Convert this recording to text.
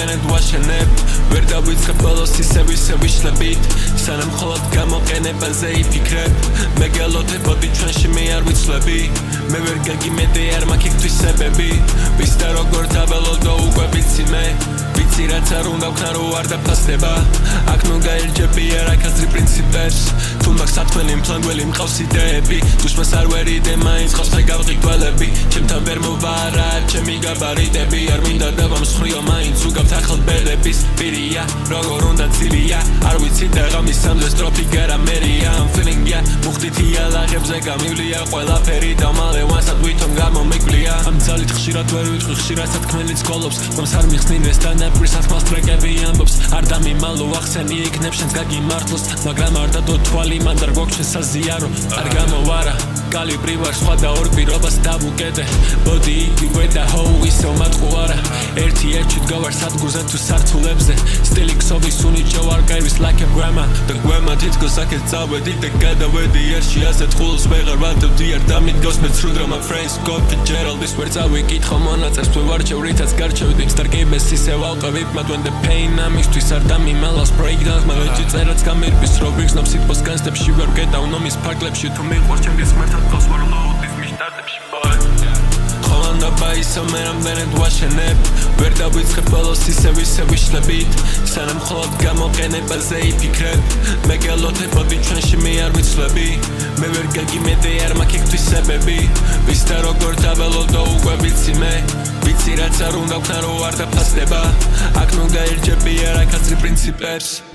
რამდენად ვაშენებ ვერ დავიწყებ ბოლოს ისე ვისე ვიშლებით სანამ მხოლოდ გამოყენებაზე იფიქრებ მე გელოდებოდი ჩვენში მე არ ვიცლები მე ვერ გაგიმედე არ მაქვს თვისებები ვის და როგორ დაველოდო უკვე ვიცი მე ვიცი რაც არ უნდა ვქნა რო არ დაფასდება აქ ნუ გაერჯები არ აკაზრი პრინციპებს თუ მაქვს სათქმელი მფლანგველი მყავს იდეები დუშმანს არ ვერიდე მაინც ყავს ხე გავღიგვალები ჩემთან ვერ მოვარა ჩემი გაბარიტები არ მინდა დავამსხვრიო მაინც უგავთ ახალ ბერების პირია როგორ უნდა ცივია არ ვიცი და ღამის სამზე სტროფი გარამერია I'm feeling yeah მუხტითი ალაღებზე გამივლია ყველაფერი და მალე ვანსად ვითომ გამომიკვლია ამ ძალით ხშირად ვერ ვიტყვი ხშირად სათქმელიც გოლობს მომს არ მიხსნინდეს და ნაპირს ათმას ტრეკები ამბობს არ დამიმალო ახსენი იქნებ შენს გაგიმართლოს მაგრამ არ დადო თვალი მან და გვაქვს ჩვენ საზიარო არ გამოვარა კალიბრი ვარ სხვა და ორ პირობას დავუკეტე ბოდი იგივე და ჰოუ ისევ მატყუ არა ერთი ერთით გავარ სადგურზე თუ სართულებზე სტილი ქსოვის უნიჭო არ გაივის like a grandma და grandma თითქოს აქეთ წავედი და გადავედი ერში ასეთ ხულს ვეღარ ვადევდი არ დამიდგავს მეც რო დრამა friends Scott Fitzgerald-ის ვერ წავიკითხო მონაწერს თუ ვარჩევ რითაც გარჩევდი სტარგეიბეს ისევ ავყევი but when the pain ამისთვის არ დამიმალავს breakdowns მაგალითი წერაც გამირბის რო ვიგზნობს სიტყვას განსტებში ვერ გეტავნო მის ფარგლებში თუ მიყვარს ჩემი ღმერთად ყავს ვარ ლოუდის მის სტარტებში ხოლანდაბა ისო მე რამდენად ვაშენებ ვერ დავიწყებ ბოლოს ისე ვისე ვიშლებით სანამ მხოლოდ გამოყენებაზე იფიქრებ მე გელოდებოდი ჩვენში მე არ ვიცლები მე ვერ გაგიმედე არ მაქვს თვისებები ვის და როგორ დაველოდო უკვე ვიცი მე ვიცი რაც არ უნდა ვქნა რო არ დაფასდება აქ ნუ გაერჯები არ აკაზრი პრინციპებს